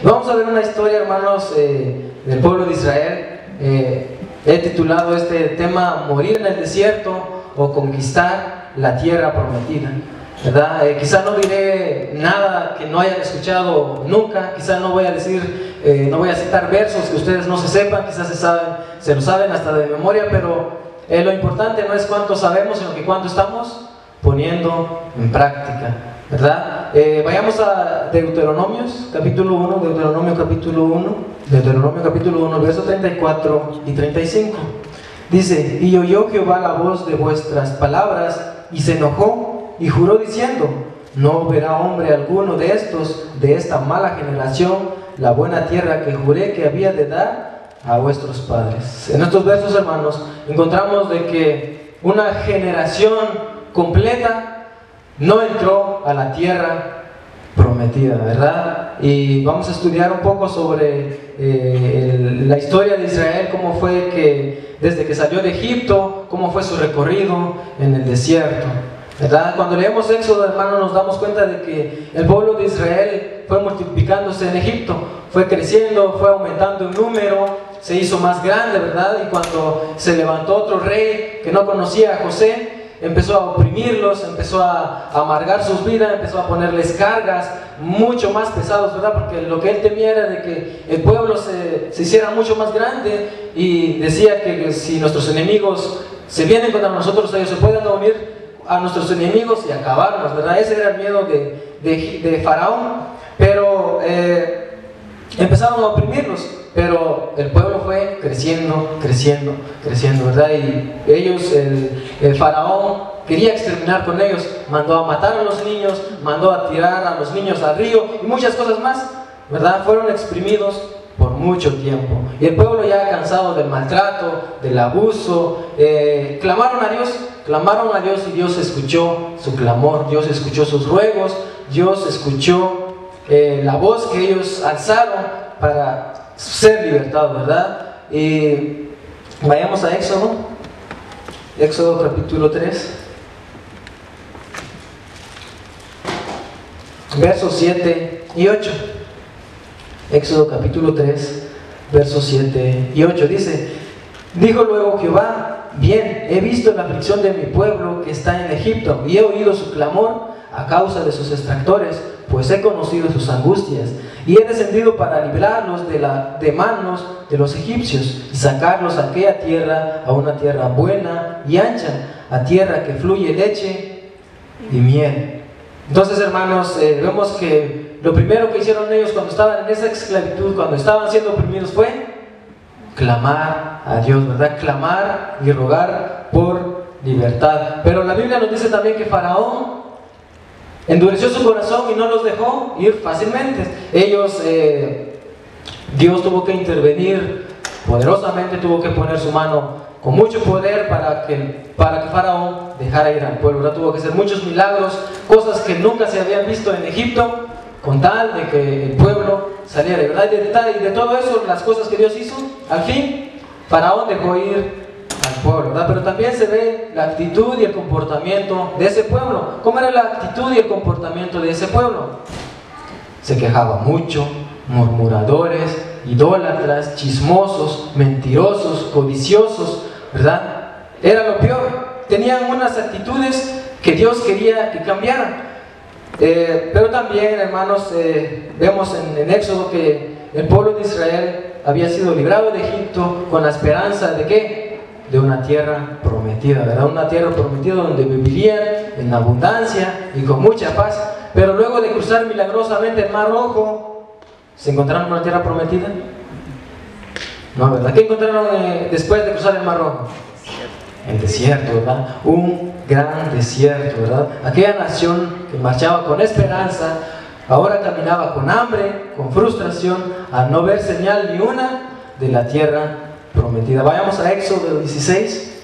Vamos a ver una historia, hermanos, del pueblo de Israel. He titulado este tema Morir en el desierto o conquistar la tierra prometida, ¿verdad? Quizá no diré nada que no hayan escuchado nunca, quizá no voy a decir, no voy a citar versos que ustedes no se sepan, quizás se lo saben hasta de memoria, pero lo importante no es cuánto sabemos, sino que cuánto estamos poniendo en práctica, ¿verdad? Vayamos a Deuteronomios capítulo 1, Deuteronomio capítulo 1, versos 34 y 35. Dice: y oyó Jehová la voz de vuestras palabras, y se enojó, y juró diciendo: no verá hombre alguno de esta mala generación, la buena tierra que juré que había de dar a vuestros padres. En estos versos, hermanos, encontramos de que una generación completa no entró a la tierra prometida, ¿verdad? Y vamos a estudiar un poco sobre la historia de Israel, cómo fue que desde que salió de Egipto, cómo fue su recorrido en el desierto, ¿verdad? Cuando leemos Éxodo, hermano, nos damos cuenta de que el pueblo de Israel fue multiplicándose en Egipto, fue creciendo, fue aumentando en número, se hizo más grande, ¿verdad? Y cuando se levantó otro rey que no conocía a José, empezó a oprimirlos, empezó a amargar sus vidas, empezó a ponerles cargas mucho más pesadas, ¿verdad? Porque lo que él temía era de que el pueblo se hiciera mucho más grande, y decía que si nuestros enemigos se vienen contra nosotros, ellos se pueden unir a nuestros enemigos y acabarnos, ¿verdad? Ese era el miedo de Faraón. Pero empezaron a oprimirlos, pero el pueblo fue creciendo, ¿verdad? Y ellos, el Faraón quería exterminar con ellos, mandó a matar a los niños, mandó a tirar a los niños al río y muchas cosas más, ¿verdad? Fueron exprimidos por mucho tiempo, y el pueblo, ya cansado del maltrato, del abuso, clamaron a Dios, y Dios escuchó su clamor, Dios escuchó sus ruegos, Dios escuchó la voz que ellos alzaron para ser libertados, ¿verdad? Y vayamos a Éxodo capítulo 3, versos 7 y 8. Éxodo capítulo 3, versos 7 y 8 dice: dijo luego Jehová: bien, he visto la aflicción de mi pueblo que está en Egipto, y he oído su clamor a causa de sus extractores, pues he conocido sus angustias, y he descendido para librarlos de manos de los egipcios, y sacarlos a aquella tierra, a una tierra buena y ancha, a tierra que fluye leche y miel. Entonces, hermanos, vemos que lo primero que hicieron ellos cuando estaban en esa esclavitud, cuando estaban siendo oprimidos, fue clamar a Dios, ¿verdad? Clamar y rogar por libertad. Pero la Biblia nos dice también que Faraón endureció su corazón y no los dejó ir fácilmente. Dios tuvo que intervenir poderosamente, tuvo que poner su mano con mucho poder para que Faraón dejara ir al pueblo, ¿verdad? Tuvo que hacer muchos milagros, cosas que nunca se habían visto en Egipto, con tal de que el pueblo saliera, ¿verdad? Y de todo eso, las cosas que Dios hizo, al fin Faraón dejó ir al pueblo, ¿verdad? Pero también se ve la actitud y el comportamiento de ese pueblo. ¿Cómo era la actitud y el comportamiento de ese pueblo? Se quejaba mucho, murmuradores, idólatras, chismosos, mentirosos, codiciosos, ¿verdad? Era lo peor. Tenían unas actitudes que Dios quería que cambiaran. Pero también, hermanos, vemos en Éxodo que el pueblo de Israel había sido librado de Egipto con la esperanza de ¿qué? De una tierra prometida, ¿verdad? Una tierra prometida donde vivirían en abundancia y con mucha paz. Pero luego de cruzar milagrosamente el Mar Rojo, ¿se encontraron una tierra prometida? No, ¿verdad? ¿Qué encontraron después de cruzar el Mar Rojo? El desierto, ¿verdad? Un gran desierto, ¿verdad? Aquella nación que marchaba con esperanza, ahora caminaba con hambre, con frustración, al no ver señal ni una de la tierra prometida. Vayamos a Éxodo 16.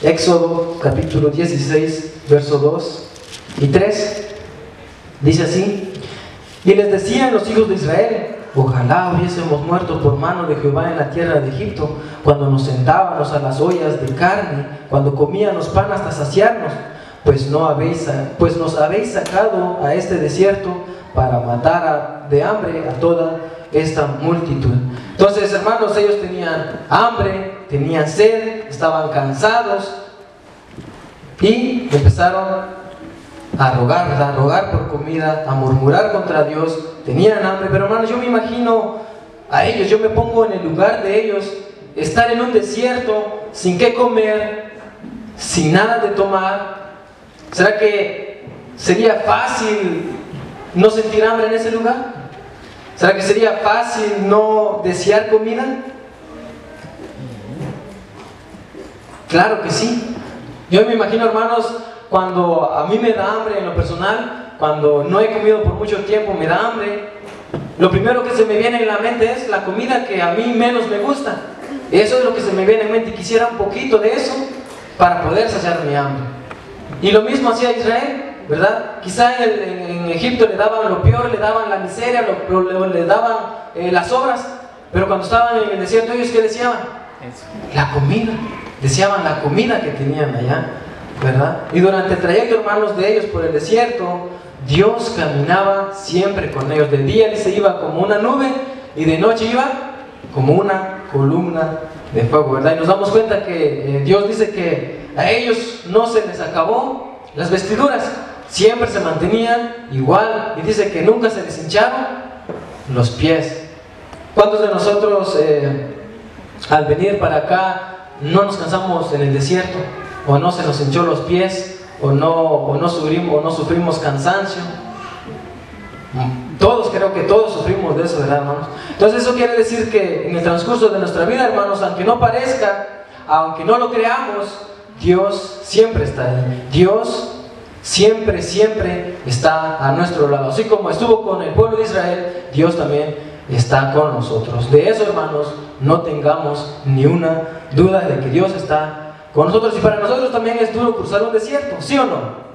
Éxodo capítulo 16, versos 2 y 3. Dice así: y les decían los hijos de Israel: ojalá hubiésemos muerto por mano de Jehová en la tierra de Egipto, cuando nos sentábamos a las ollas de carne, cuando comíamos pan hasta saciarnos, pues nos habéis sacado a este desierto para matar de hambre a toda esta multitud. Entonces, hermanos, ellos tenían hambre, tenían sed, estaban cansados y empezaron a rogar, ¿verdad? A rogar por comida, a murmurar contra Dios. Tenían hambre, pero hermanos, yo me imagino a ellos, yo me pongo en el lugar de ellos, estar en un desierto, sin qué comer, sin nada de tomar. ¿Será que sería fácil no sentir hambre en ese lugar? ¿Será que sería fácil no desear comida? Claro que sí. Yo me imagino, hermanos, cuando a mí me da hambre en lo personal, cuando no he comido por mucho tiempo, me da hambre, lo primero que se me viene en la mente es la comida que a mí menos me gusta. Eso es lo que se me viene en mente, y quisiera un poquito de eso para poder saciar mi hambre. Y lo mismo hacía Israel, ¿verdad? Quizá en Egipto le daban lo peor, le daban la miseria, le daban las obras, pero cuando estaban en el desierto, ¿ellos qué deseaban? La comida, deseaban la comida que tenían allá, ¿verdad? Y durante el trayecto, hermanos, de ellos por el desierto, Dios caminaba siempre con ellos. De día se iba como una nube y de noche iba como una columna de fuego, ¿verdad? Y nos damos cuenta que Dios dice que a ellos no se les acabó las vestiduras, siempre se mantenían igual, y dice que nunca se les hincharon los pies. ¿Cuántos de nosotros al venir para acá no nos cansamos en el desierto, o no se nos hinchó los pies, o no sufrimos cansancio? Todos, creo que todos sufrimos de eso, ¿verdad, hermanos? Entonces eso quiere decir que en el transcurso de nuestra vida, hermanos, aunque no parezca, aunque no lo creamos, Dios siempre está ahí. Dios siempre, siempre está a nuestro lado. Así como estuvo con el pueblo de Israel, Dios también está con nosotros. De eso, hermanos, no tengamos ni una duda de que Dios está con nosotros. Y para nosotros también es duro cruzar un desierto, ¿sí o no?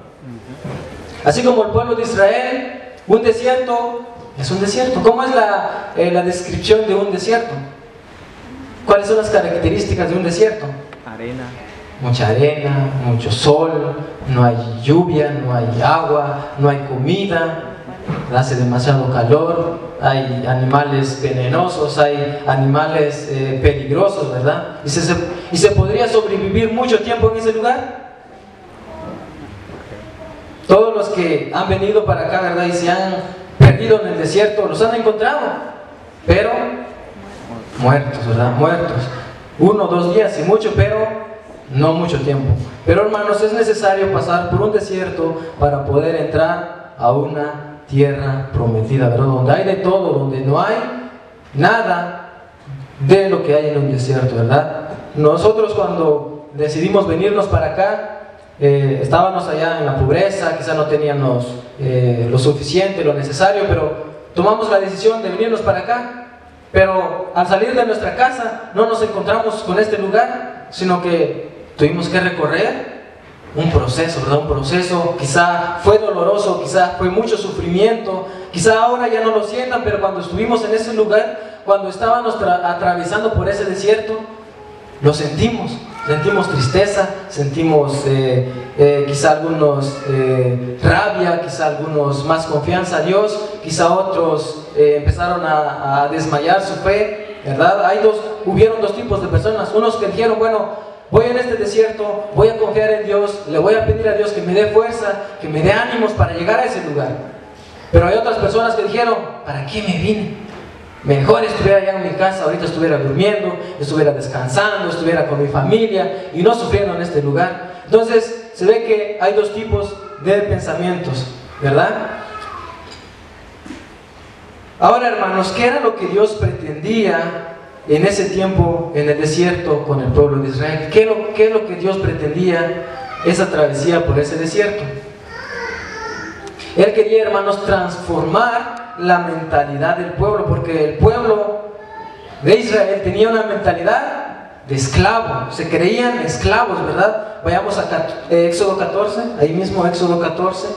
Así como el pueblo de Israel, un desierto es un desierto. ¿Cómo es la descripción de un desierto? ¿Cuáles son las características de un desierto? Arena. Mucha arena, mucho sol, no hay lluvia, no hay agua, no hay comida, hace demasiado calor, hay animales venenosos, hay animales peligrosos, ¿verdad? ¿Y se podría sobrevivir mucho tiempo en ese lugar? Todos los que han venido para acá, ¿verdad? Y se han perdido en el desierto, los han encontrado, pero muertos, ¿verdad? Muertos. 1 o 2 días y mucho, pero no mucho tiempo. Pero, hermanos, es necesario pasar por un desierto para poder entrar a una tierra prometida, ¿verdad? Donde hay de todo, donde no hay nada de lo que hay en un desierto, ¿verdad? Nosotros, cuando decidimos venirnos para acá, estábamos allá en la pobreza, quizá no teníamos lo suficiente, lo necesario, pero tomamos la decisión de venirnos para acá. Pero al salir de nuestra casa no nos encontramos con este lugar, sino que tuvimos que recorrer un proceso, ¿verdad? Un proceso, quizá fue doloroso, quizá fue mucho sufrimiento, quizá ahora ya no lo sientan, pero cuando estuvimos en ese lugar, cuando estábamos atravesando por ese desierto, lo sentimos. Sentimos tristeza, sentimos quizá algunos rabia, quizá algunos más confianza a Dios, quizá otros empezaron a desmayar su fe, ¿verdad? Hubieron 2 tipos de personas, unos que dijeron, bueno, voy en este desierto, voy a confiar en Dios, le voy a pedir a Dios que me dé fuerza, que me dé ánimos para llegar a ese lugar. Pero hay otras personas que dijeron, ¿para qué me vine? Mejor estuviera allá en mi casa, ahorita estuviera durmiendo, estuviera descansando, estuviera con mi familia y no sufriendo en este lugar. Entonces se ve que hay 2 tipos de pensamientos, ¿verdad? Ahora, hermanos, ¿qué era lo que Dios pretendía en ese tiempo en el desierto con el pueblo de Israel? ¿Qué es lo que Dios pretendía esa travesía por ese desierto? Él quería, hermanos, transformar la mentalidad del pueblo, porque el pueblo de Israel tenía una mentalidad de esclavo, se creían esclavos, ¿verdad? Vayamos a Éxodo 14, ahí mismo Éxodo 14,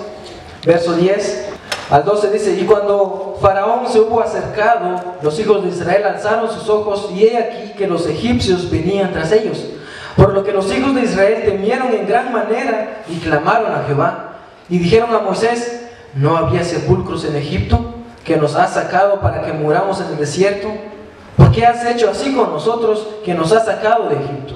verso 10 al 12 dice: y cuando Faraón se hubo acercado, los hijos de Israel alzaron sus ojos, y he aquí que los egipcios venían tras ellos, por lo que los hijos de Israel temieron en gran manera y clamaron a Jehová, y dijeron a Moisés: ¿no había sepulcros en Egipto que nos has sacado para que muramos en el desierto? ¿Por qué has hecho así con nosotros que nos has sacado de Egipto?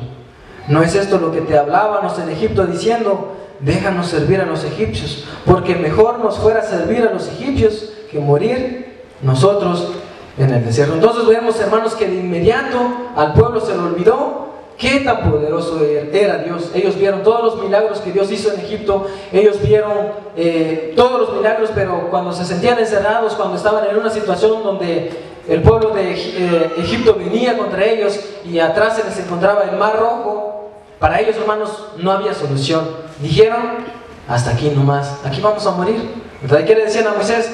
¿No es esto lo que te hablábamos en Egipto diciendo, déjanos servir a los egipcios, porque mejor nos fuera servir a los egipcios que morir nosotros en el desierto? Entonces vemos, hermanos, que de inmediato al pueblo se le olvidó qué tan poderoso era Dios. Ellos vieron todos los milagros que Dios hizo en Egipto, ellos vieron todos los milagros, pero cuando se sentían encerrados, cuando estaban en una situación donde el pueblo de Egipto venía contra ellos y atrás se les encontraba el Mar Rojo, para ellos, hermanos, no había solución. Dijeron, hasta aquí nomás, aquí vamos a morir, ¿verdad? ¿Y qué le decían a Moisés?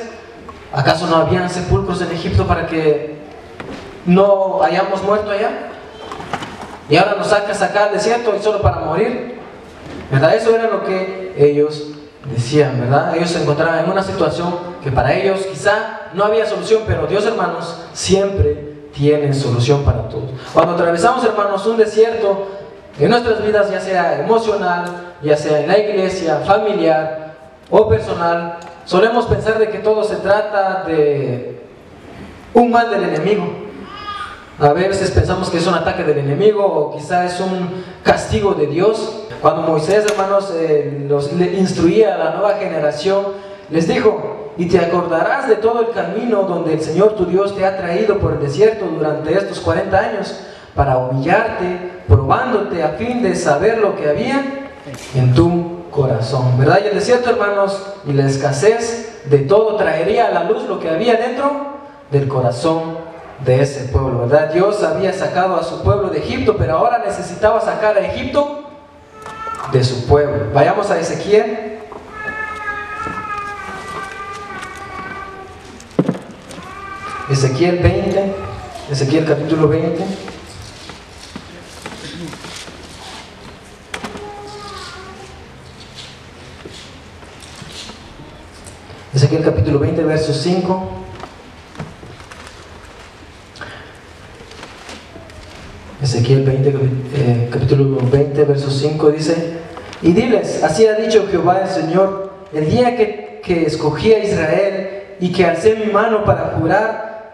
¿Acaso no habían sepulcros en Egipto para que no hayamos muerto allá? Y ahora nos sacas acá al desierto y solo para morir, ¿verdad? Eso era lo que ellos decían, ¿verdad? Ellos se encontraban en una situación que para ellos quizá no había solución, pero Dios, hermanos, siempre tiene solución para todos. Cuando atravesamos, hermanos, un desierto en nuestras vidas, ya sea emocional, ya sea en la iglesia, familiar o personal, solemos pensar de que todo se trata de un mal del enemigo. A veces pensamos que es un ataque del enemigo o quizá es un castigo de Dios. Cuando Moisés, hermanos, le instruía a la nueva generación, les dijo, y te acordarás de todo el camino donde el Señor tu Dios te ha traído por el desierto durante estos 40 años para humillarte, probándote a fin de saber lo que había en tu corazón, ¿verdad? Y el desierto, hermanos, y la escasez de todo traería a la luz lo que había dentro del corazón de ese pueblo, ¿verdad? Dios había sacado a su pueblo de Egipto, pero ahora necesitaba sacar a Egipto de su pueblo. Vayamos a Ezequiel. Ezequiel 20, Ezequiel capítulo 20. Ezequiel capítulo 20, verso 5. Ezequiel 20, capítulo 20, verso 5 dice, y diles, así ha dicho Jehová el Señor, el día que escogí a Israel y que alcé mi mano para jurar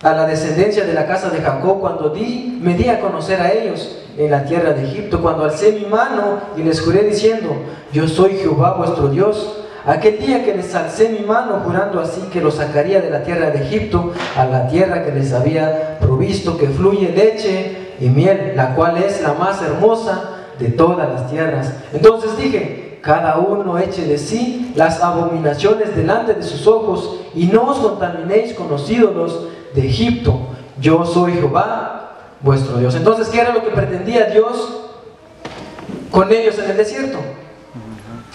a la descendencia de la casa de Jacob, cuando me di a conocer a ellos en la tierra de Egipto, cuando alcé mi mano y les juré diciendo, yo soy Jehová vuestro Dios. Aquel día que les alcé mi mano jurando así que los sacaría de la tierra de Egipto a la tierra que les había provisto, que fluye leche y miel, la cual es la más hermosa de todas las tierras. Entonces dije, cada uno eche de sí las abominaciones delante de sus ojos y no os contaminéis con los ídolos de Egipto. Yo soy Jehová vuestro Dios. Entonces, ¿qué era lo que pretendía Dios con ellos en el desierto?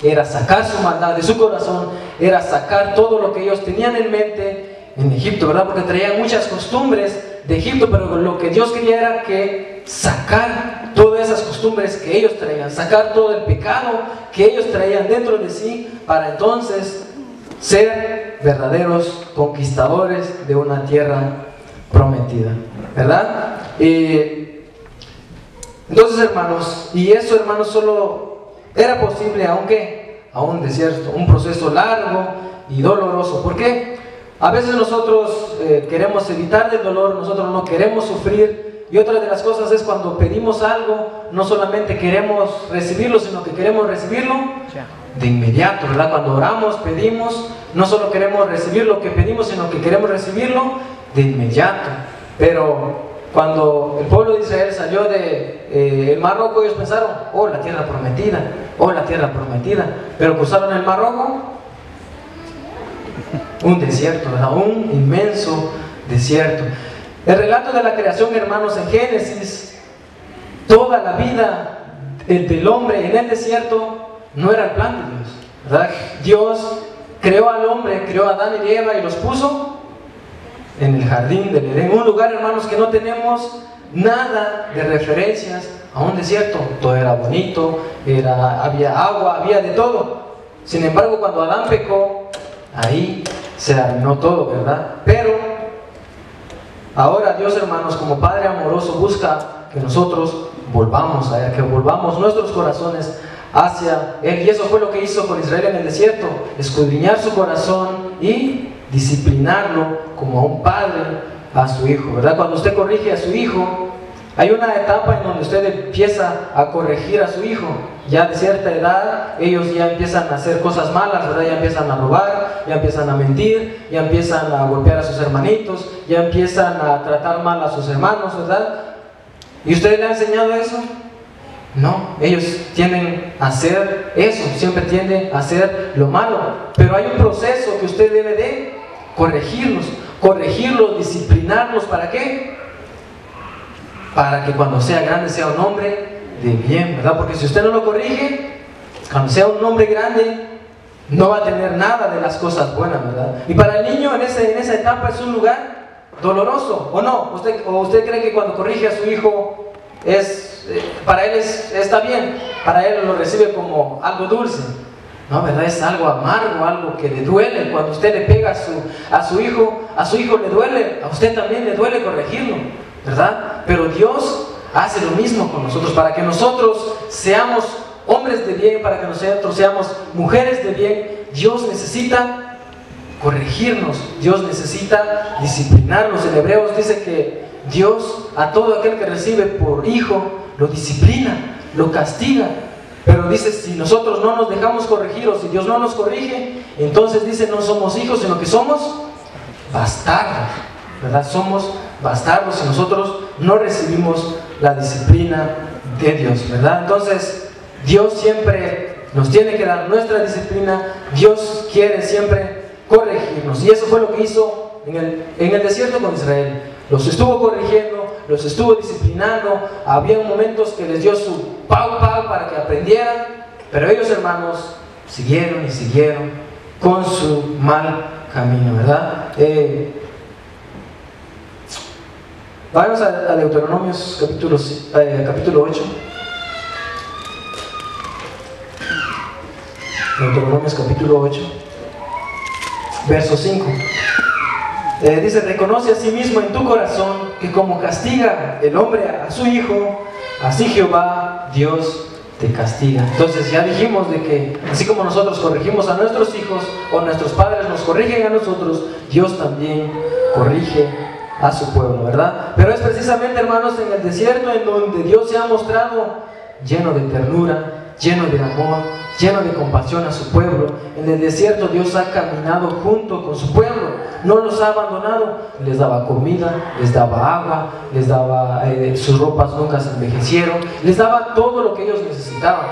Era sacar su maldad de su corazón, era sacar todo lo que ellos tenían en mente en Egipto, ¿verdad? Porque traían muchas costumbres de Egipto, pero lo que Dios quería era que sacar todas esas costumbres que ellos traían, sacar todo el pecado que ellos traían dentro de sí, para entonces ser verdaderos conquistadores de una tierra prometida, ¿verdad? Entonces, hermanos, y eso, hermanos, solo era posible aunque a un desierto, un proceso largo y doloroso. ¿Por qué? A veces nosotros queremos evitar el dolor, nosotros no queremos sufrir, y otra de las cosas es cuando pedimos algo, no solamente queremos recibirlo, sino que queremos recibirlo de inmediato, ¿verdad? Cuando oramos, pedimos, no solo queremos recibir lo que pedimos, sino que queremos recibirlo de inmediato. Pero cuando el pueblo de Israel salió del Mar Rojo, ellos pensaron, oh, la tierra prometida, oh, la tierra prometida. Pero cruzaron el Mar Rojo, un desierto, ¿verdad? Un inmenso desierto. El relato de la creación, hermanos, en Génesis, toda la vida del hombre en el desierto no era el plan de Dios, ¿verdad? Dios creó al hombre, creó a Adán y Eva y los puso en el jardín del Edén, un lugar, hermanos, que no tenemos nada de referencias a un desierto. Todo era bonito, había agua, había de todo. Sin embargo, cuando Adán pecó, ahí se arruinó todo, ¿verdad? Pero ahora Dios, hermanos, como Padre amoroso, busca que nosotros volvamos a Él, que volvamos nuestros corazones hacia Él. Y eso fue lo que hizo con Israel en el desierto, escudriñar su corazón y disciplinarlo como a un padre a su hijo, ¿verdad? Cuando usted corrige a su hijo, hay una etapa en donde usted empieza a corregir a su hijo. Ya de cierta edad, ellos ya empiezan a hacer cosas malas, ¿verdad? Ya empiezan a robar, ya empiezan a mentir, ya empiezan a golpear a sus hermanitos, ya empiezan a tratar mal a sus hermanos, ¿verdad? ¿Y usted le ha enseñado eso? No, ellos tienden a hacer eso, siempre tienden a hacer lo malo. Pero hay un proceso que usted debe de corregirlos, disciplinarlos. ¿Para qué? Para que cuando sea grande sea un hombre de bien, ¿verdad? Porque si usted no lo corrige, cuando sea un hombre grande, no va a tener nada de las cosas buenas, ¿verdad? Y para el niño en esa etapa es un lugar doloroso, ¿o no? ¿Usted cree que cuando corrige a su hijo para él está bien? Para él lo recibe como algo dulce. No, ¿verdad? Es algo amargo, algo que le duele. Cuando usted le pega a su hijo le duele, a usted también le duele corregirlo, ¿verdad? Pero Dios hace lo mismo con nosotros, para que nosotros seamos hombres de bien, para que nosotros seamos mujeres de bien. Dios necesita corregirnos, Dios necesita disciplinarnos. En Hebreos dice que Dios a todo aquel que recibe por hijo lo disciplina, lo castiga. Pero dice, si nosotros no nos dejamos corregir, o si Dios no nos corrige, entonces dice, no somos hijos, sino que somos bastardos, ¿verdad? Somos bastardos si nosotros no recibimos la disciplina de Dios, ¿verdad? Entonces Dios siempre nos tiene que dar nuestra disciplina. Dios quiere siempre corregirnos, y eso fue lo que hizo en el desierto con Israel. Los estuvo corrigiendo, los estuvo disciplinando. Había momentos que les dio su pau para que aprendieran, pero ellos, hermanos, siguieron y siguieron con su mal camino, ¿verdad? Vamos a Deuteronomios capítulo 8. Deuteronomios capítulo 8, verso 5. Dice, reconoce a sí mismo en tu corazón que como castiga el hombre a su hijo, así Jehová Dios te castiga. Entonces ya dijimos de que así como nosotros corregimos a nuestros hijos, o nuestros padres nos corrigen a nosotros, Dios también corrige a su pueblo, ¿verdad? Pero es precisamente, hermanos, en el desierto en donde Dios se ha mostrado lleno de ternura, lleno de amor, lleno de compasión a su pueblo. En el desierto Dios ha caminado junto con su pueblo, no los ha abandonado, les daba comida, les daba agua, les daba sus ropas nunca se envejecieron, les daba todo lo que ellos necesitaban,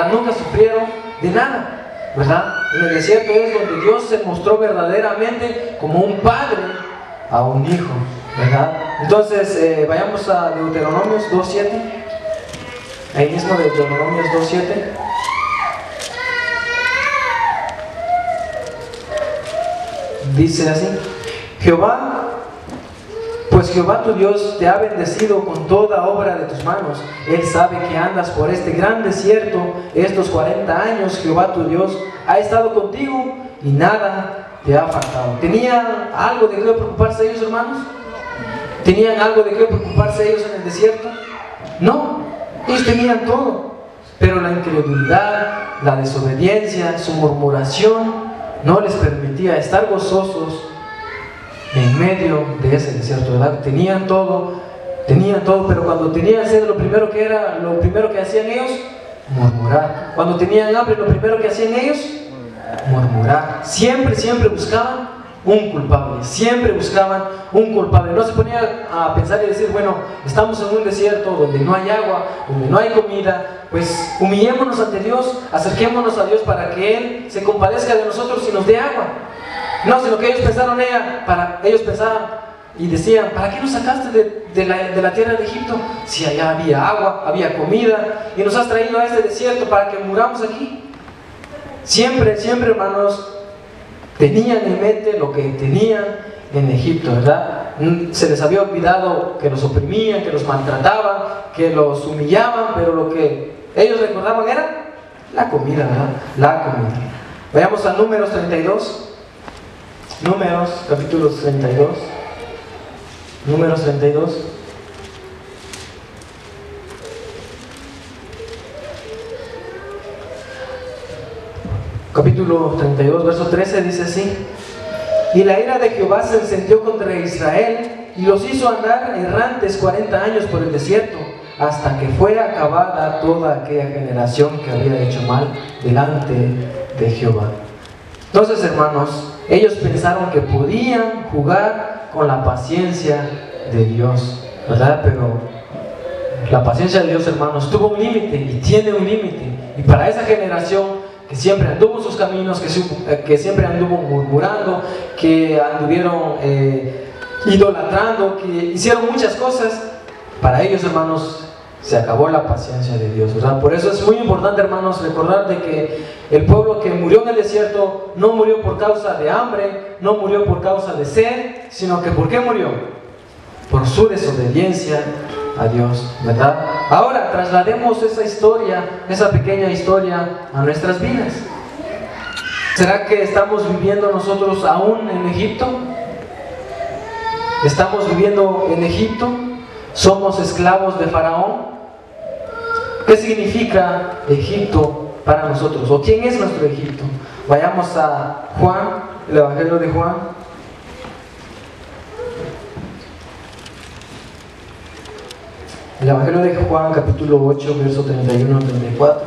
nunca sufrieron de nada, ¿verdad? En el desierto es donde Dios se mostró verdaderamente como un padre a un hijo, ¿verdad? Entonces vayamos a Deuteronomios 2:7. Ahí mismo de Deuteronomios 2:7. Dice así: pues Jehová tu Dios te ha bendecido con toda obra de tus manos. Él sabe que andas por este gran desierto estos 40 años. Jehová tu Dios ha estado contigo y nada te ha faltado. ¿Tenían algo de qué preocuparse ellos, hermanos? ¿Tenían algo de qué preocuparse ellos en el desierto? No, ellos tenían todo, pero la incredulidad, la desobediencia, su murmuración no les permitía estar gozosos en medio de ese desierto, ¿verdad? Tenían todo, pero cuando tenían sed, lo primero que hacían ellos, murmurar. Cuando tenían hambre, lo primero que hacían ellos, murmurar. Siempre buscaban un culpable, siempre buscaban un culpable. No se ponían a pensar y decir, bueno, estamos en un desierto donde no hay agua, donde no hay comida, pues humillémonos ante Dios, acerquémonos a Dios para que Él se compadezca de nosotros y nos dé agua. No, sino que ellos pensaban y decían, ¿para qué nos sacaste de la tierra de Egipto? Si allá había agua, había comida, y nos has traído a este desierto para que muramos aquí. Siempre, hermanos, tenían en mente lo que tenían en Egipto, ¿verdad? Se les había olvidado que los oprimían, que los maltrataban, que los humillaban, pero lo que ellos recordaban era la comida, ¿verdad? La comida. Vayamos a Números 32. Números, capítulo 32. Números 32. capítulo 32, verso 13, dice así: y la ira de Jehová se encendió contra Israel y los hizo andar errantes 40 años por el desierto, hasta que fue acabada toda aquella generación que había hecho mal delante de Jehová. Entonces, hermanos, ellos pensaron que podían jugar con la paciencia de Dios, ¿verdad? Pero la paciencia de Dios, hermanos, tuvo un límite y tiene un límite. Y para esa generación que siempre anduvo en sus caminos, que siempre anduvo murmurando, que anduvieron idolatrando, que hicieron muchas cosas, para ellos, hermanos, se acabó la paciencia de Dios, ¿verdad? Por eso es muy importante, hermanos, recordar de que el pueblo que murió en el desierto no murió por causa de hambre, no murió por causa de sed, sino que ¿por qué murió? Por su desobediencia a Dios, ¿verdad? Ahora traslademos esa historia, esa pequeña historia, a nuestras vidas. ¿Será que estamos viviendo nosotros aún en Egipto? ¿Estamos viviendo en Egipto? ¿Somos esclavos de Faraón? ¿Qué significa Egipto para nosotros? ¿O quién es nuestro Egipto? Vayamos a Juan, el Evangelio de Juan. El Evangelio de Juan, capítulo 8, verso 31 al 34.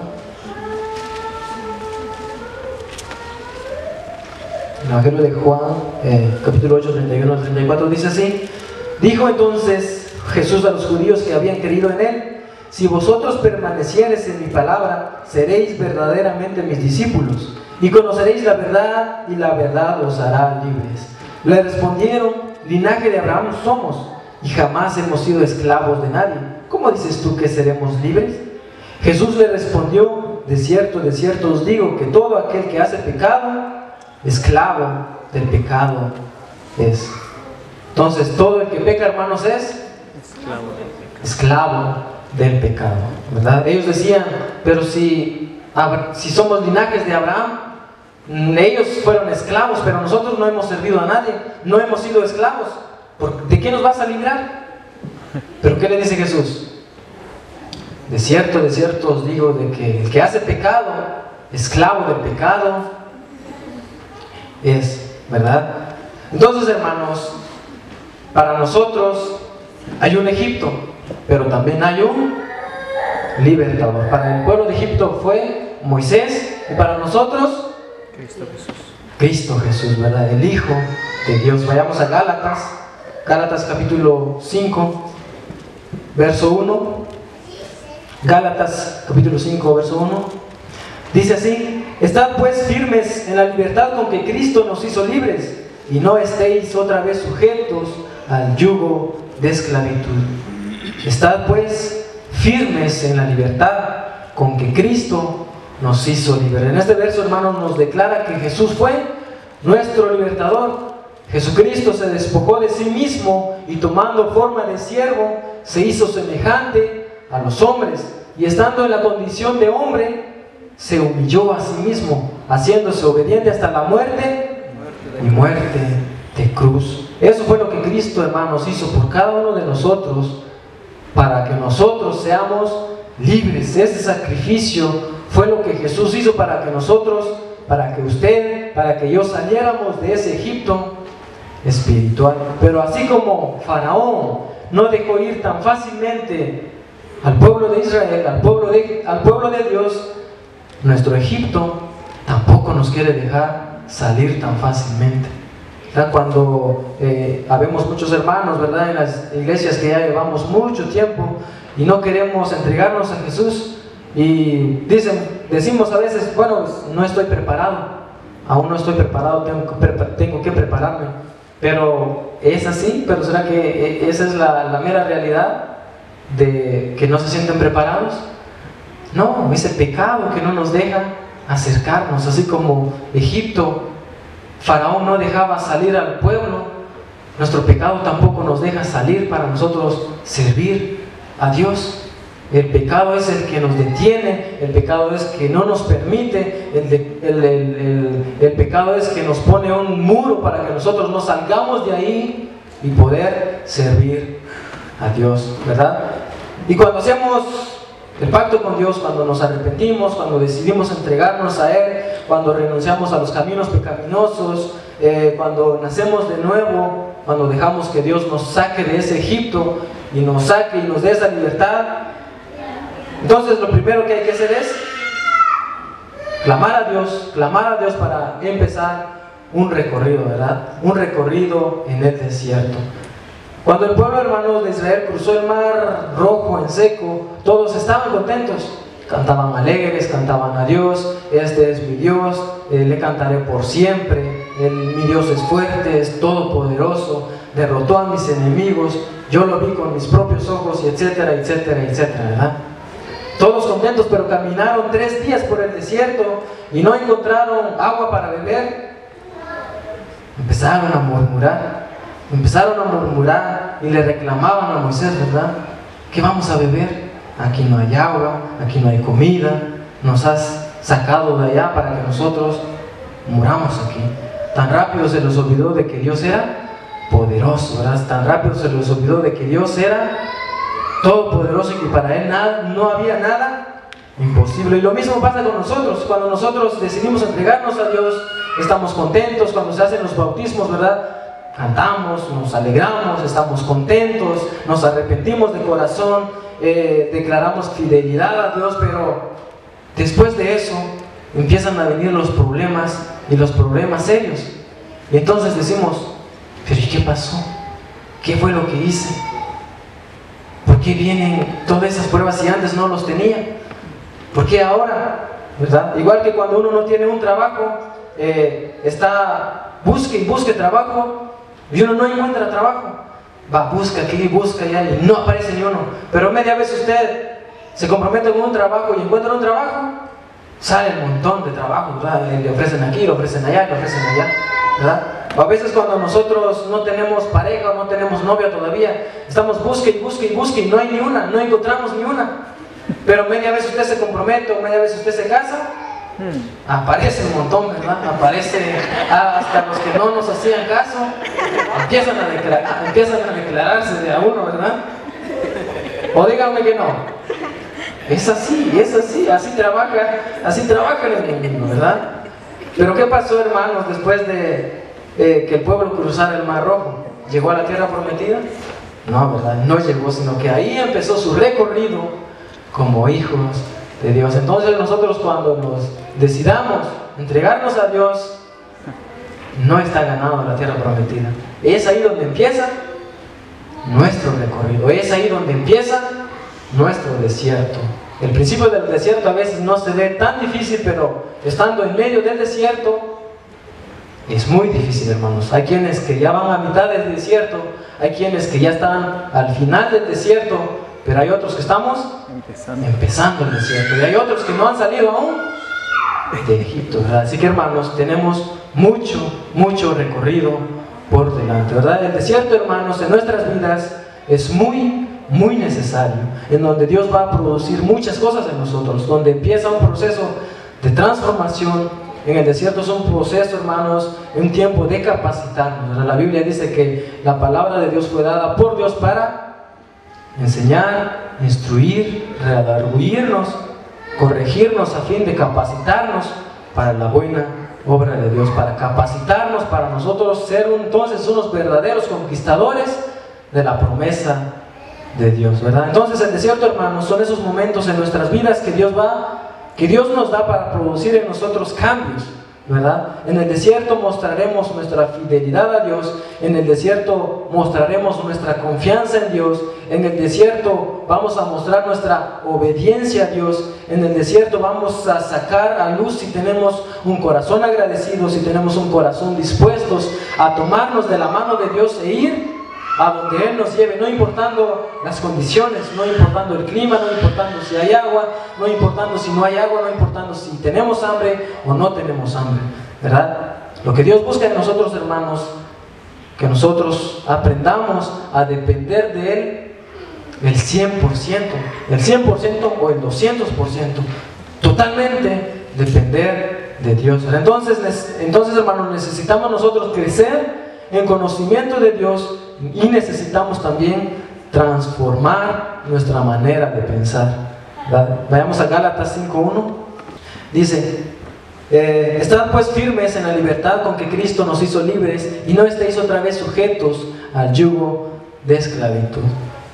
El Evangelio de Juan, capítulo 8, 31 al 34, dice así: dijo entonces Jesús a los judíos que habían creído en él: si vosotros permaneciereis en mi palabra, seréis verdaderamente mis discípulos, y conoceréis la verdad, y la verdad os hará libres. Le respondieron: linaje de Abraham somos, y jamás hemos sido esclavos de nadie. ¿Cómo dices tú que seremos libres? Jesús le respondió: de cierto os digo, que todo aquel que hace pecado, esclavo del pecado es. Entonces, todo el que peca, hermanos, es esclavo del pecado, ¿verdad? Ellos decían: pero si somos linajes de Abraham, ellos fueron esclavos, pero nosotros no hemos servido a nadie, no hemos sido esclavos, ¿de qué nos vas a librar? ¿Pero qué le dice Jesús? De cierto os digo, de que el que hace pecado, esclavo del pecado es, ¿verdad? Entonces, hermanos, para nosotros hay un Egipto, pero también hay un libertador. Para el pueblo de Egipto fue Moisés, y para nosotros Cristo Jesús, ¿verdad? El Hijo de Dios. Vayamos a Gálatas capítulo 5, verso 1. Gálatas capítulo 5, verso 1. Dice así: estad pues firmes en la libertad con que Cristo nos hizo libres, y no estéis otra vez sujetos al yugo de esclavitud. Estad pues firmes en la libertad con que Cristo nos hizo libres. En este verso, hermanos, nos declara que Jesús fue nuestro libertador. Jesucristo se despojó de sí mismo y, tomando forma de siervo, se hizo semejante a los hombres, y estando en la condición de hombre, se humilló a sí mismo, haciéndose obediente hasta la muerte y muerte de cruz. Eso fue lo que Cristo, hermanos, hizo por cada uno de nosotros, para que nosotros seamos libres. Ese sacrificio fue lo que Jesús hizo para que nosotros, para que usted, para que yo saliéramos de ese Egipto espiritual. Pero así como Faraón no dejó ir tan fácilmente al pueblo de Israel, al pueblo de Dios, nuestro Egipto tampoco nos quiere dejar salir tan fácilmente. Cuando habemos muchos hermanos, ¿verdad?, en las iglesias que ya llevamos mucho tiempo y no queremos entregarnos a Jesús, y decimos a veces: bueno, no estoy preparado, aún no estoy preparado, tengo que prepararme. Pero es así. Pero ¿será que esa es la mera realidad de que no se sienten preparados? No, es el pecado que no nos deja acercarnos. Así como Egipto, Faraón no dejaba salir al pueblo, nuestro pecado tampoco nos deja salir para nosotros servir a Dios. El pecado es el que nos detiene, el pecado es que no nos permite, el pecado es que nos pone un muro para que nosotros no salgamos de ahí y poder servir a Dios, ¿verdad? Y cuando hacemos El pacto con Dios, cuando nos arrepentimos, cuando decidimos entregarnos a Él, cuando renunciamos a los caminos pecaminosos, cuando nacemos de nuevo, cuando dejamos que Dios nos saque de ese Egipto y nos saque y nos dé esa libertad. Entonces lo primero que hay que hacer es clamar a Dios para empezar un recorrido, ¿verdad? Un recorrido en el desierto. Cuando el pueblo, hermanos, de Israel cruzó el mar Rojo en seco, todos estaban contentos, cantaban alegres, cantaban a Dios: este es mi Dios, le cantaré por siempre, mi Dios es fuerte, es todopoderoso, derrotó a mis enemigos, yo lo vi con mis propios ojos, y etcétera, etcétera, etcétera, ¿verdad? Todos contentos, pero caminaron 3 días por el desierto y no encontraron agua para beber. Empezaron a murmurar y le reclamaban a Moisés, ¿verdad? ¿Qué vamos a beber? Aquí no hay agua, aquí no hay comida, nos has sacado de allá para que nosotros muramos aquí. Tan rápido se les olvidó de que Dios era poderoso, ¿verdad? Tan rápido se les olvidó de que Dios era todopoderoso y que para Él no había nada imposible. Y lo mismo pasa con nosotros. Cuando nosotros decidimos entregarnos a Dios, estamos contentos. Cuando se hacen los bautismos, ¿verdad? Cantamos, nos alegramos, estamos contentos, nos arrepentimos de corazón, declaramos fidelidad a Dios, pero después de eso empiezan a venir los problemas, y los problemas serios. Y entonces decimos: ¿pero y qué pasó? ¿Qué fue lo que hice? ¿Por qué vienen todas esas pruebas si antes no los tenía? ¿Por qué ahora? ¿Verdad? Igual que cuando uno no tiene un trabajo, busque y busque trabajo, y uno no encuentra trabajo. Va, busca aquí, busca allá, y no aparece ni uno. Pero media vez usted se compromete con un trabajo y encuentra un trabajo, sale un montón de trabajo, ¿verdad? Le ofrecen aquí, le ofrecen allá, le ofrecen allá, ¿verdad? O a veces cuando nosotros no tenemos pareja o no tenemos novia todavía, estamos busque y busque y busque y no hay ni una, no encontramos ni una. Pero media vez usted se compromete o media vez usted se casa, aparece un montón, ¿verdad? Aparece hasta los que no nos hacían caso, empiezan a declararse de a uno, ¿verdad? O díganme que no. Es así, así trabaja el enemigo, ¿verdad? Pero ¿qué pasó, hermanos, después de que el pueblo cruzara el Mar Rojo? ¿Llegó a la tierra prometida? No, ¿verdad? No llegó, sino que ahí empezó su recorrido como hijos de Dios. Entonces nosotros, cuando nos decidamos entregarnos a Dios, no está ganado la tierra prometida. Es ahí donde empieza nuestro recorrido, es ahí donde empieza nuestro desierto. El principio del desierto a veces no se ve tan difícil, pero estando en medio del desierto es muy difícil, hermanos. Hay quienes que ya van a mitad del desierto, hay quienes que ya están al final del desierto, pero hay otros que estamos empezando el desierto, y hay otros que no han salido aún de Egipto, ¿verdad? Así que, hermanos, tenemos mucho recorrido por delante, ¿verdad? El desierto, hermanos, en nuestras vidas es muy necesario, en donde Dios va a producir muchas cosas en nosotros, donde empieza un proceso de transformación. En el desierto es un proceso, hermanos, un tiempo de capacitarnos, ¿verdad? La Biblia dice que la palabra de Dios fue dada por Dios para enseñar, instruir, redarguirnos, corregirnos, a fin de capacitarnos para la buena obra de Dios, para capacitarnos, para nosotros ser entonces unos verdaderos conquistadores de la promesa de Dios, ¿verdad? Entonces el desierto, hermanos, son esos momentos en nuestras vidas que Dios nos da para producir en nosotros cambios, ¿verdad? En el desierto mostraremos nuestra fidelidad a Dios, en el desierto mostraremos nuestra confianza en Dios, en el desierto vamos a mostrar nuestra obediencia a Dios, en el desierto vamos a sacar a luz si tenemos un corazón agradecido, si tenemos un corazón dispuestos a tomarnos de la mano de Dios e ir a donde Él nos lleve, no importando las condiciones, no importando el clima, no importando si hay agua, no importando si no hay agua, no importando si tenemos hambre o no tenemos hambre, ¿verdad? Lo que Dios busca en nosotros, hermanos, que nosotros aprendamos a depender de Él el 100% o el 200%, totalmente depender de Dios. Entonces, hermanos, necesitamos nosotros crecer en conocimiento de Dios, y necesitamos también transformar nuestra manera de pensar. Vayamos a Gálatas 5:1. Dice: estad pues firmes en la libertad con que Cristo nos hizo libres, y no estéis otra vez sujetos al yugo de esclavitud.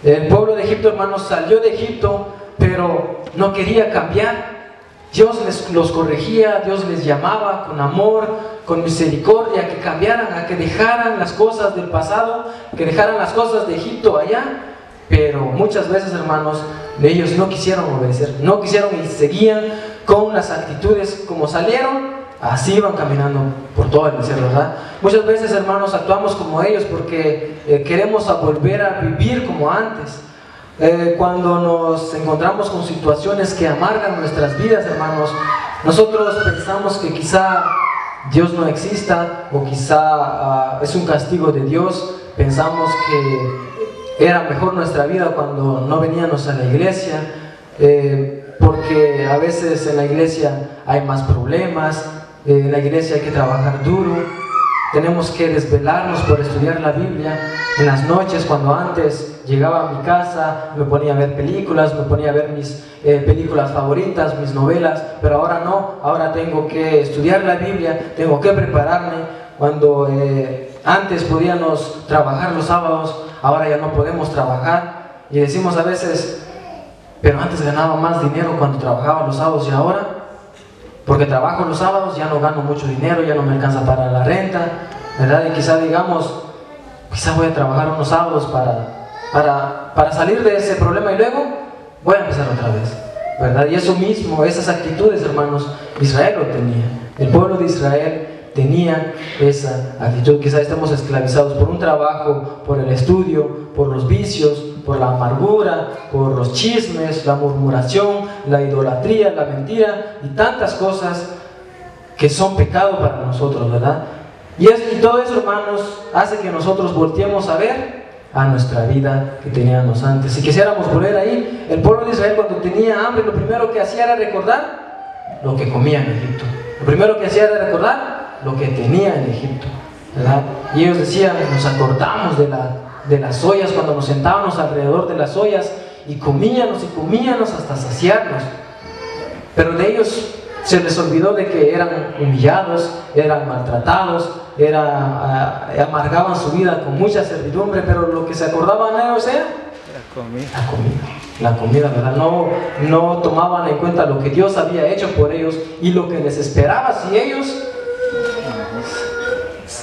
El pueblo de Egipto, hermanos, salió de Egipto, pero no quería cambiar. Dios los corregía, Dios les llamaba con amor, con misericordia, que cambiaran, a que dejaran las cosas del pasado, que dejaran las cosas de Egipto allá. Pero muchas veces, hermanos, ellos no quisieron obedecer, no quisieron y seguían con las actitudes como salieron, así iban caminando por todo el desierto, ¿verdad? Muchas veces, hermanos, actuamos como ellos porque queremos volver a vivir como antes. Cuando nos encontramos con situaciones que amargan nuestras vidas, hermanos, nosotros pensamos que quizá Dios no exista, o quizá es un castigo de Dios. Pensamos que era mejor nuestra vida cuando no veníamos a la iglesia, porque a veces en la iglesia hay más problemas, en la iglesia hay que trabajar duro, tenemos que desvelarnos por estudiar la Biblia. En las noches, cuando antes llegaba a mi casa, me ponía a ver películas, me ponía a ver mis películas favoritas, mis novelas, pero ahora no, ahora tengo que estudiar la Biblia, tengo que prepararme. Cuando antes podíamos trabajar los sábados, ahora ya no podemos trabajar, y decimos a veces: pero antes ganaba más dinero cuando trabajaba los sábados, y ahora, porque trabajo los sábados, ya no gano mucho dinero, ya no me alcanza para la renta, ¿verdad? Y quizá digamos, quizá voy a trabajar unos sábados para salir de ese problema, y luego voy a empezar otra vez, ¿verdad? Y eso mismo, esas actitudes, hermanos, Israel lo tenía. El pueblo de Israel tenía esa actitud. Quizá estemos esclavizados por un trabajo, por el estudio, por los vicios, por la amargura, por los chismes, la murmuración, la idolatría, la mentira y tantas cosas que son pecado para nosotros, ¿verdad? Y todo eso, hermanos, hace que nosotros volteemos a ver a nuestra vida que teníamos antes. Si quisiéramos volver ahí, el pueblo de Israel, cuando tenía hambre, lo primero que hacía era recordar lo que comía en Egipto. Lo primero que hacía era recordar lo que tenía en Egipto, ¿verdad? Y ellos decían: nos acordamos de las ollas, cuando nos sentábamos alrededor de las ollas y comíamos hasta saciarnos. Pero de ellos se les olvidó de que eran humillados, eran maltratados, amargaban su vida con mucha servidumbre, pero lo que se acordaban ellos era la comida, ¿verdad? No tomaban en cuenta lo que Dios había hecho por ellos y lo que les esperaba si ellos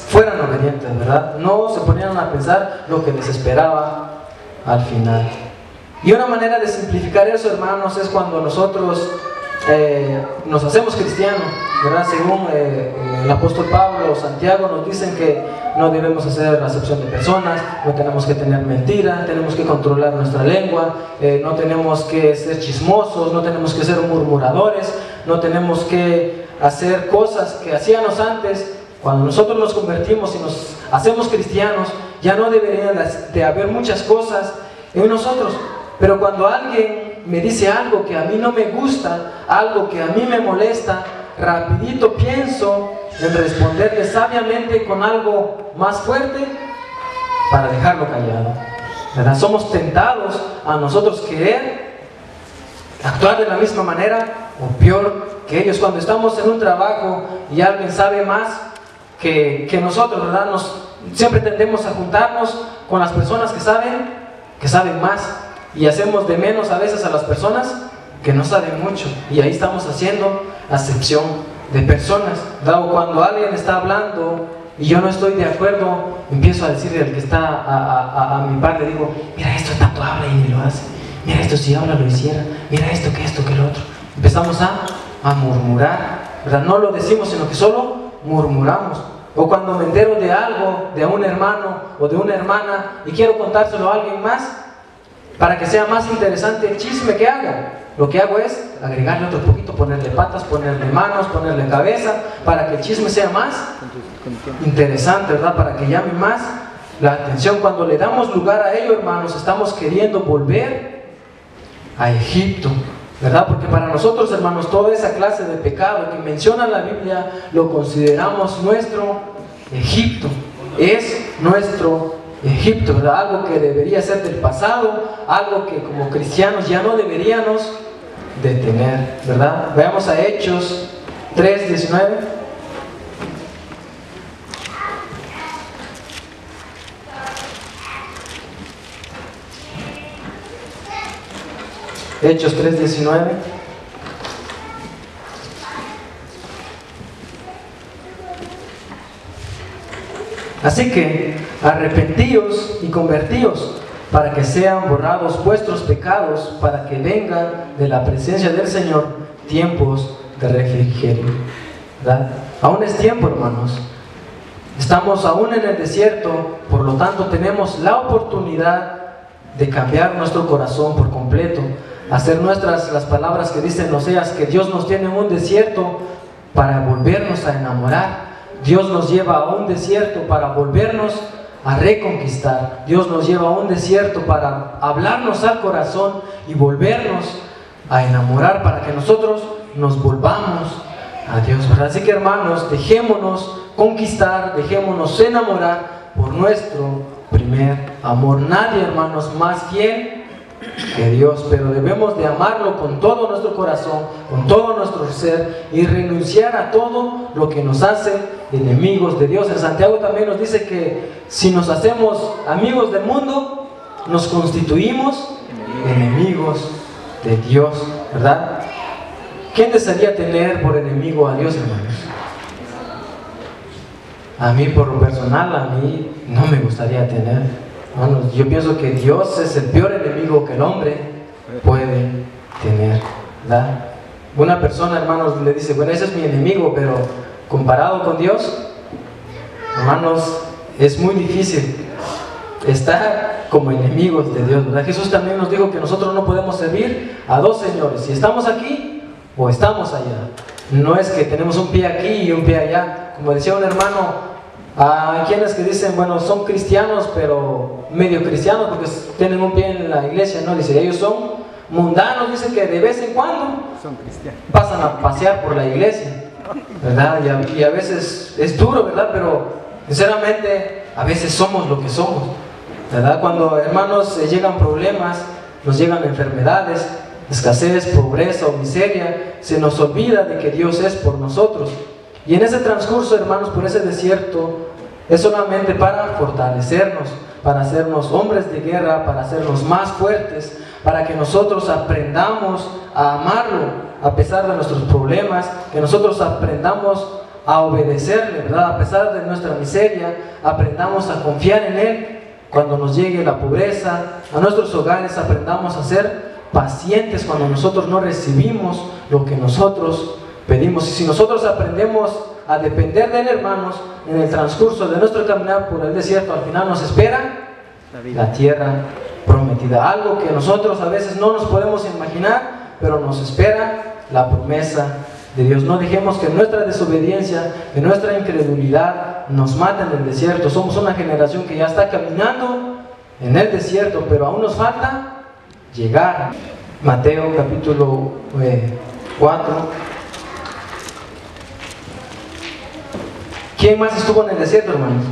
fueran obedientes, ¿verdad? No se ponían a pensar lo que les esperaba al final. Y una manera de simplificar eso, hermanos, es cuando nosotros nos hacemos cristianos, ¿verdad? Según el apóstol Pablo o Santiago, nos dicen que no debemos hacer acepción de personas, no tenemos que tener mentira, tenemos que controlar nuestra lengua, no tenemos que ser chismosos, no tenemos que ser murmuradores, no tenemos que hacer cosas que hacíamos antes. Cuando nosotros nos convertimos y nos hacemos cristianos, ya no deberían de haber muchas cosas en nosotros. Pero cuando alguien me dice algo que a mí no me gusta, algo que a mí me molesta, rapidito pienso en responderle sabiamente con algo más fuerte para dejarlo callado, ¿verdad? Somos tentados a nosotros querer actuar de la misma manera o peor que ellos. Cuando estamos en un trabajo y alguien sabe más que nosotros, ¿verdad? Siempre tendemos a juntarnos con las personas que saben más, y hacemos de menos a veces a las personas que no saben mucho, y ahí estamos haciendo acepción de personas, ¿verdad? Cuando alguien está hablando y yo no estoy de acuerdo, empiezo a decirle al que está a mi par, le digo: mira, esto tanto habla y ni lo hace, mira, esto si habla lo hiciera, mira esto, que lo otro. Empezamos a murmurar, ¿verdad? No lo decimos, sino que solo murmuramos. O cuando me entero de algo, de un hermano o de una hermana, y quiero contárselo a alguien más, para que sea más interesante el chisme que hago, lo que hago es agregarle otro poquito, ponerle patas, ponerle manos, ponerle cabeza, para que el chisme sea más interesante, ¿verdad? Para que llame más la atención. Cuando le damos lugar a ello, hermanos, estamos queriendo volver a Egipto, ¿verdad? Porque para nosotros, hermanos, toda esa clase de pecado que menciona la Biblia lo consideramos nuestro Egipto. Es nuestro Egipto, ¿verdad? Algo que debería ser del pasado, algo que como cristianos ya no deberíamos detener, ¿verdad? Veamos a Hechos 3:19. Hechos 3:19. Así que arrepentíos y convertíos para que sean borrados vuestros pecados, para que vengan de la presencia del Señor tiempos de refrigerio, ¿verdad? Aún es tiempo, hermanos. Estamos aún en el desierto, por lo tanto tenemos la oportunidad de cambiar nuestro corazón por completo, hacer nuestras las palabras que dicen Oseas, que Dios nos tiene en un desierto para volvernos a enamorar. Dios nos lleva a un desierto para volvernos a reconquistar. Dios nos lleva a un desierto para hablarnos al corazón y volvernos a enamorar, para que nosotros nos volvamos a Dios, ¿verdad? Así que, hermanos, dejémonos conquistar, dejémonos enamorar por nuestro primer amor. Nadie, hermanos, más fiel que Dios, pero debemos de amarlo con todo nuestro corazón, con todo nuestro ser, y renunciar a todo lo que nos hace enemigos de Dios. En Santiago también nos dice que si nos hacemos amigos del mundo, nos constituimos enemigos de Dios, ¿verdad? ¿Quién desearía tener por enemigo a Dios, hermanos? A mí, por lo personal, a mí no me gustaría tener. Bueno, yo pienso que Dios es el peor enemigo que el hombre puede tener, ¿verdad? Una persona, hermanos, le dice, bueno, ese es mi enemigo, pero comparado con Dios, hermanos, es muy difícil estar como enemigos de Dios, ¿verdad? Jesús también nos dijo que nosotros no podemos servir a dos señores, si estamos aquí o estamos allá. No es que tenemos un pie aquí y un pie allá. Como decía un hermano, hay quienes que dicen, bueno, son cristianos, pero medio cristianos, porque tienen un pie en la iglesia, ¿no? Dice, ellos son mundanos, dicen que de vez en cuando son cristianos, pasan a pasear por la iglesia, ¿verdad? Y a veces es duro, ¿verdad? Pero sinceramente, a veces somos lo que somos, ¿verdad? Cuando, hermanos, llegan problemas, nos llegan enfermedades, escasez, pobreza o miseria, se nos olvida de que Dios es por nosotros. Y en ese transcurso, hermanos, por ese desierto, es solamente para fortalecernos, para hacernos hombres de guerra, para hacernos más fuertes, para que nosotros aprendamos a amarlo a pesar de nuestros problemas, que nosotros aprendamos a obedecerle, ¿verdad? A pesar de nuestra miseria, aprendamos a confiar en Él cuando nos llegue la pobreza, a nuestros hogares aprendamos a ser pacientes cuando nosotros no recibimos lo que nosotros pedimos. Y si nosotros aprendemos a depender de Él, hermanos, en el transcurso de nuestro caminar por el desierto, al final nos espera la tierra prometida. Algo que nosotros a veces no nos podemos imaginar, pero nos espera la promesa de Dios. No dejemos que nuestra desobediencia, que nuestra incredulidad nos mate en el desierto. Somos una generación que ya está caminando en el desierto, pero aún nos falta llegar. Mateo capítulo 4. ¿Quién más estuvo en el desierto, hermanos?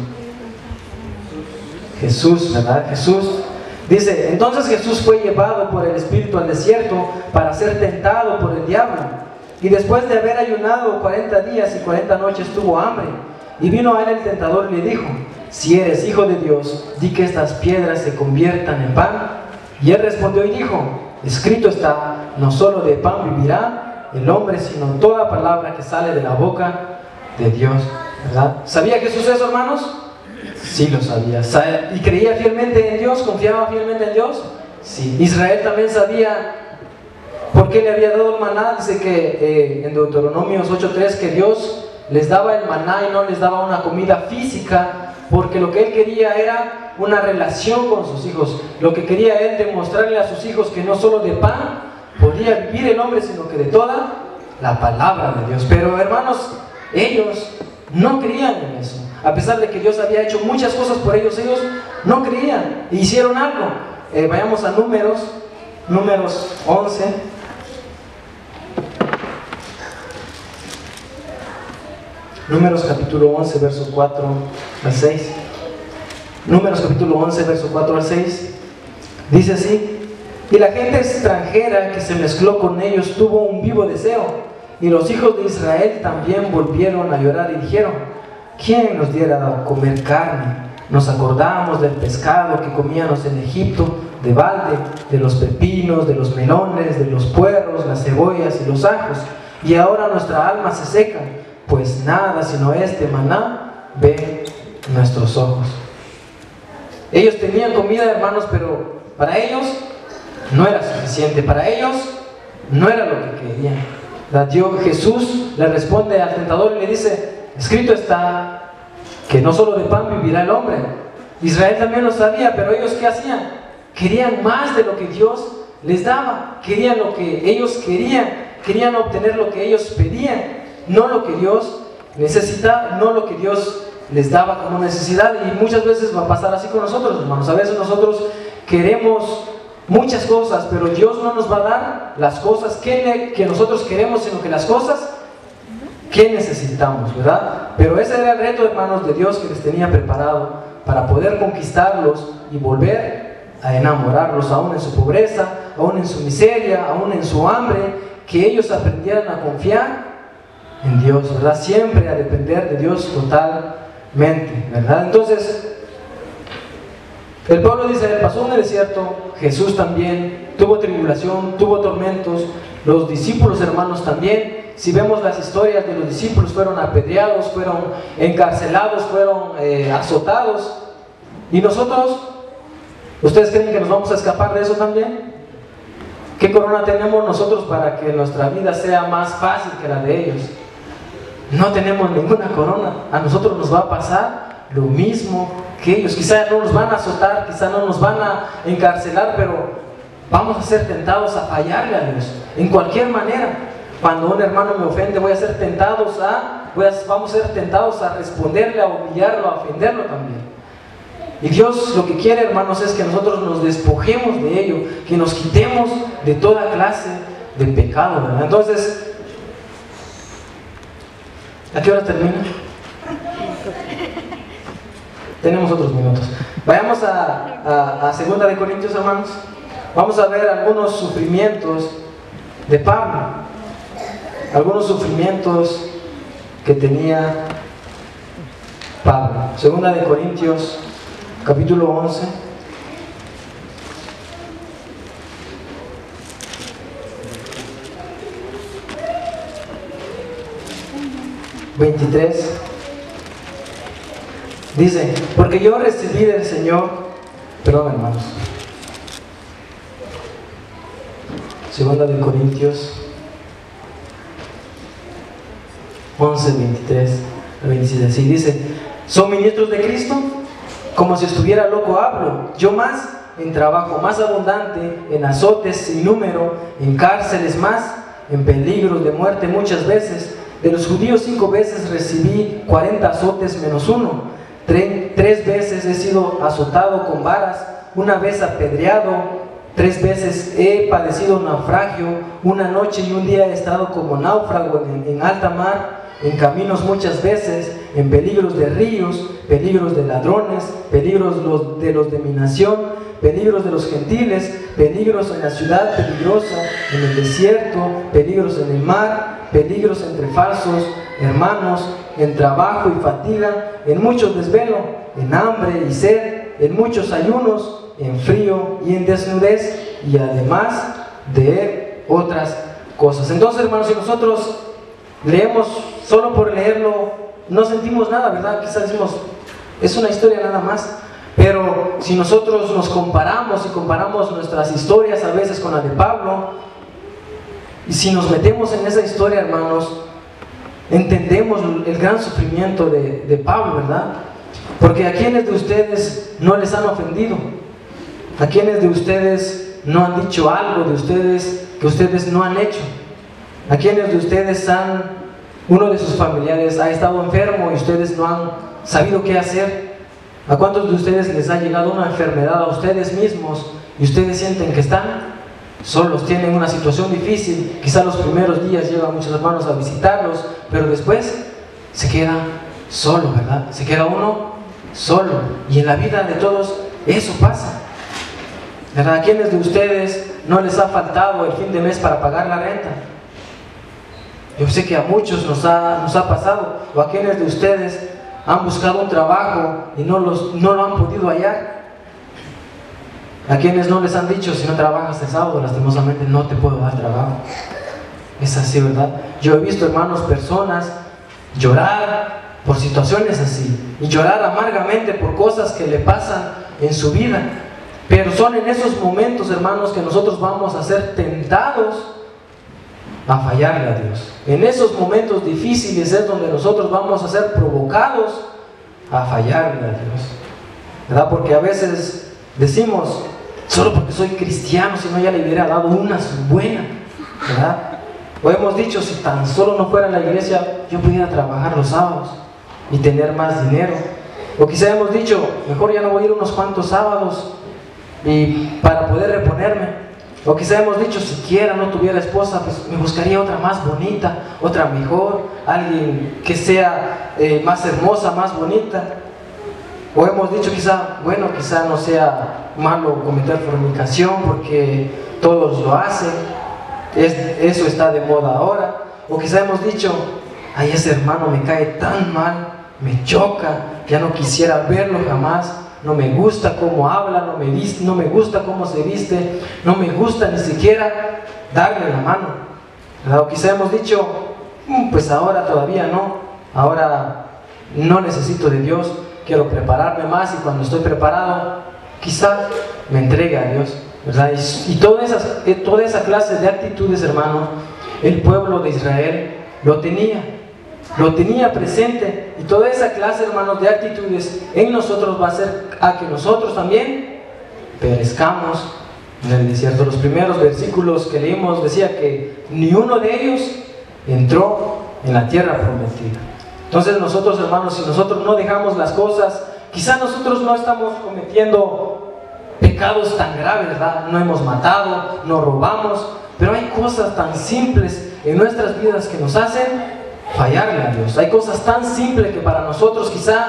Jesús, ¿verdad? Jesús. Dice, entonces Jesús fue llevado por el Espíritu al desierto para ser tentado por el diablo. Y después de haber ayunado 40 días y 40 noches tuvo hambre. Y vino a él el tentador y le dijo, si eres hijo de Dios, di que estas piedras se conviertan en pan. Y él respondió y dijo, escrito está, no solo de pan vivirá el hombre, sino toda palabra que sale de la boca de Dios, ¿verdad? ¿Sabía Jesús eso, hermanos? Sí lo sabía. ¿Y creía fielmente en Dios? ¿Confiaba fielmente en Dios? Sí. Israel también sabía por qué le había dado el maná. Dice que en Deuteronomios 8:3 que Dios les daba el maná y no les daba una comida física, porque lo que Él quería era una relación con sus hijos. Lo que quería Él demostrarle a sus hijos que no solo de pan podía vivir el hombre, sino que de toda la palabra de Dios. Pero, hermanos, ellos no creían en eso. A pesar de que Dios había hecho muchas cosas por ellos, ellos no creían e hicieron algo. Vayamos a Números 11. Números capítulo 11, verso 4 al 6. Números capítulo 11, verso 4 al 6. Dice así, Y la gente extranjera que se mezcló con ellos tuvo un vivo deseo. Y los hijos de Israel también volvieron a llorar y dijeron: ¿quién nos diera a comer carne? Nos acordamos del pescado que comíamos en Egipto, de balde, de los pepinos, de los melones, de los puerros, las cebollas y los ajos. Y ahora nuestra alma se seca, pues nada sino este maná ven nuestros ojos. Ellos tenían comida, hermanos, pero para ellos no era suficiente. Para ellos no era lo que querían. Jesús le responde al tentador y le dice: escrito está que no solo de pan vivirá el hombre. Israel también lo sabía, pero ellos ¿qué hacían? Querían más de lo que Dios les daba. Querían lo que ellos querían. Querían obtener lo que ellos pedían, no lo que Dios necesitaba, no lo que Dios les daba como necesidad. Y muchas veces va a pasar así con nosotros, hermanos. A veces nosotros queremos muchas cosas, pero Dios no nos va a dar las cosas que nosotros queremos, sino que las cosas que necesitamos, ¿verdad? Pero ese era el reto, hermanos, de Dios que les tenía preparado para poder conquistarlos y volver a enamorarlos, aún en su pobreza, aún en su miseria, aún en su hambre, que ellos aprendieran a confiar en Dios, ¿verdad? Siempre a depender de Dios totalmente, ¿verdad? Entonces, el pueblo de Israel pasó en el desierto, Jesús también tuvo tribulación, tuvo tormentos, los discípulos, hermanos, también. Si vemos las historias de los discípulos, fueron apedreados, fueron encarcelados, fueron azotados. ¿Y nosotros? ¿Ustedes creen que nos vamos a escapar de eso también? ¿Qué corona tenemos nosotros para que nuestra vida sea más fácil que la de ellos? No tenemos ninguna corona. A nosotros nos va a pasar lo mismo que ellos. Quizá no nos van a azotar, quizá no nos van a encarcelar, pero vamos a ser tentados a fallarle a Dios en cualquier manera. Cuando un hermano me ofende, vamos a ser tentados a responderle, a humillarlo, a ofenderlo también. Y Dios lo que quiere, hermanos, es que nosotros nos despojemos de ello, que nos quitemos de toda clase de pecado, ¿verdad? Entonces, ¿a qué hora termina? Tenemos otros minutos. Vayamos a 2 de Corintios, hermanos. Vamos a ver algunos sufrimientos de Pablo, algunos sufrimientos que tenía Pablo. 2 de Corintios, capítulo 11. Dice: porque yo recibí del Señor, perdón, hermanos, 2 de Corintios 11, 23 a 26. Así dice: ¿son ministros de Cristo? Como si estuviera loco hablo, yo más, en trabajo más abundante, en azotes sin número, en cárceles más, en peligros de muerte muchas veces. De los judíos 5 veces recibí 40 azotes menos uno. 3 veces he sido azotado con varas, 1 vez apedreado, 3 veces he padecido naufragio, 1 noche y 1 día he estado como náufrago en alta mar, en caminos muchas veces, en peligros de ríos, peligros de ladrones, peligros de los de mi nación, peligros de los gentiles, peligros en la ciudad peligrosa, en el desierto, peligros en el mar, peligros entre falsos hermanos, en trabajo y fatiga, en mucho desvelo, en hambre y sed, en muchos ayunos, en frío y en desnudez, y además de otras cosas. Entonces, hermanos, si nosotros leemos solo por leerlo, no sentimos nada, ¿verdad? Quizás decimos, es una historia nada más. Pero si nosotros nos comparamos y comparamos nuestras historias a veces con la de Pablo, y si nos metemos en esa historia, hermanos, entendemos el gran sufrimiento de Pablo, ¿verdad? Porque a quienes de ustedes no les han ofendido, a quienes de ustedes no han dicho algo de ustedes que ustedes no han hecho, a quienes de ustedes uno de sus familiares ha estado enfermo y ustedes no han sabido qué hacer. ¿A cuántos de ustedes les ha llegado una enfermedad a ustedes mismos y ustedes sienten que están solos, tienen una situación difícil? Quizá los primeros días llegan muchos hermanos a visitarlos, pero después se queda solo, ¿verdad? Se queda uno solo. Y en la vida de todos eso pasa. ¿Verdad? ¿A quiénes de ustedes no les ha faltado el fin de mes para pagar la renta? Yo sé que a muchos nos ha pasado. ¿O a quienes de ustedes han buscado un trabajo y no lo han podido hallar? ¿A quienes no les han dicho, si no trabajas el sábado, lastimosamente no te puedo dar trabajo? Es así, ¿verdad? Yo he visto, hermanos, personas llorar por situaciones así, y llorar amargamente por cosas que le pasan en su vida. Pero son en esos momentos, hermanos, que nosotros vamos a ser tentados a fallarle a Dios. En esos momentos difíciles es donde nosotros vamos a ser provocados a fallarle a Dios, ¿verdad? Porque a veces decimos, solo porque soy cristiano, si no ya le hubiera dado una buena, ¿verdad? O hemos dicho, si tan solo no fuera a la iglesia, yo pudiera trabajar los sábados y tener más dinero. O quizá hemos dicho, mejor ya no voy a ir unos cuantos sábados y para poder reponerme. O quizá hemos dicho, siquiera no tuviera esposa, pues me buscaría otra más bonita, otra mejor, alguien que sea más hermosa, más bonita. O hemos dicho quizá, bueno, quizá no sea malo cometer fornicación porque todos lo hacen, eso está de moda ahora. O quizá hemos dicho, ay, ese hermano me cae tan mal, me choca, ya no quisiera verlo jamás. No me gusta cómo habla, no me gusta cómo se viste, no me gusta ni siquiera darle la mano, ¿verdad? O quizá hemos dicho, pues ahora todavía no, ahora no necesito de Dios, quiero prepararme más y cuando estoy preparado, quizá me entregue a Dios, ¿verdad? Y toda esa clase de actitudes, hermanos, el pueblo de Israel lo tenía presente, y toda esa clase, hermanos, de actitudes en nosotros va a hacer a que nosotros también perezcamos en el desierto. Los primeros versículos que leímos decía que ni uno de ellos entró en la tierra prometida. Entonces nosotros, hermanos, si nosotros no dejamos las cosas, quizá nosotros no estamos cometiendo pecados tan graves, ¿verdad? No hemos matado, no robamos, pero hay cosas tan simples en nuestras vidas que nos hacen fallarle a Dios. Hay cosas tan simples que para nosotros quizá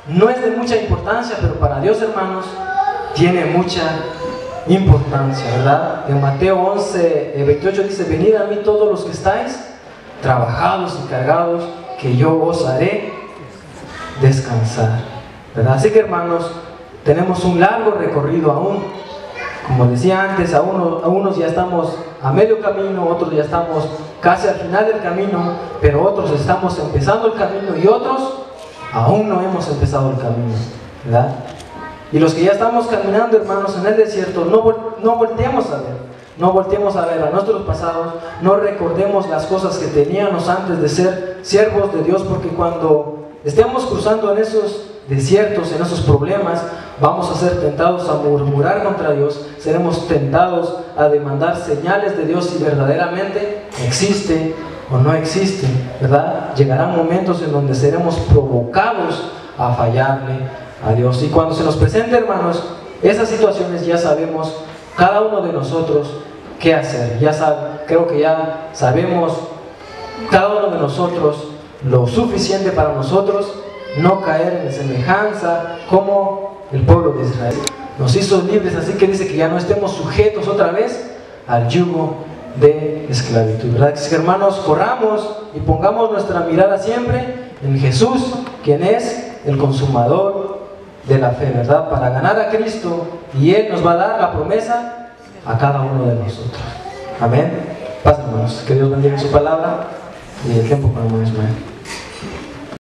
no es de mucha importancia, pero para Dios, hermanos, tiene mucha importancia, ¿verdad? En Mateo 11:28 dice, venid a mí todos los que estáis trabajados y cargados, que yo os haré descansar, ¿verdad? Así que, hermanos, tenemos un largo recorrido aún. Como decía antes, a unos ya estamos a medio camino, otros ya estamos casi al final del camino, pero otros estamos empezando el camino y otros aún no hemos empezado el camino, ¿verdad? Y los que ya estamos caminando, hermanos, en el desierto, no volteemos a ver a nuestros pasados, no recordemos las cosas que teníamos antes de ser siervos de Dios, porque cuando estemos cruzando en esos desiertos, en esos problemas, vamos a ser tentados a murmurar contra Dios, seremos tentados a demandar señales de Dios si verdaderamente existe o no existe, ¿verdad? Llegarán momentos en donde seremos provocados a fallarle a Dios. Y cuando se nos presente, hermanos, esas situaciones, ya sabemos cada uno de nosotros qué hacer. Creo que ya sabemos cada uno de nosotros lo suficiente para nosotros no caer en semejanza como el pueblo de Israel. Nos hizo libres, así que dice que ya no estemos sujetos otra vez al yugo de esclavitud, ¿verdad? Así que, hermanos, corramos y pongamos nuestra mirada siempre en Jesús, quien es el consumador de la fe, ¿verdad? Para ganar a Cristo, y Él nos va a dar la promesa a cada uno de nosotros. Amén. Paz, hermanos, que Dios bendiga su palabra y el tiempo con el hermano Ismael.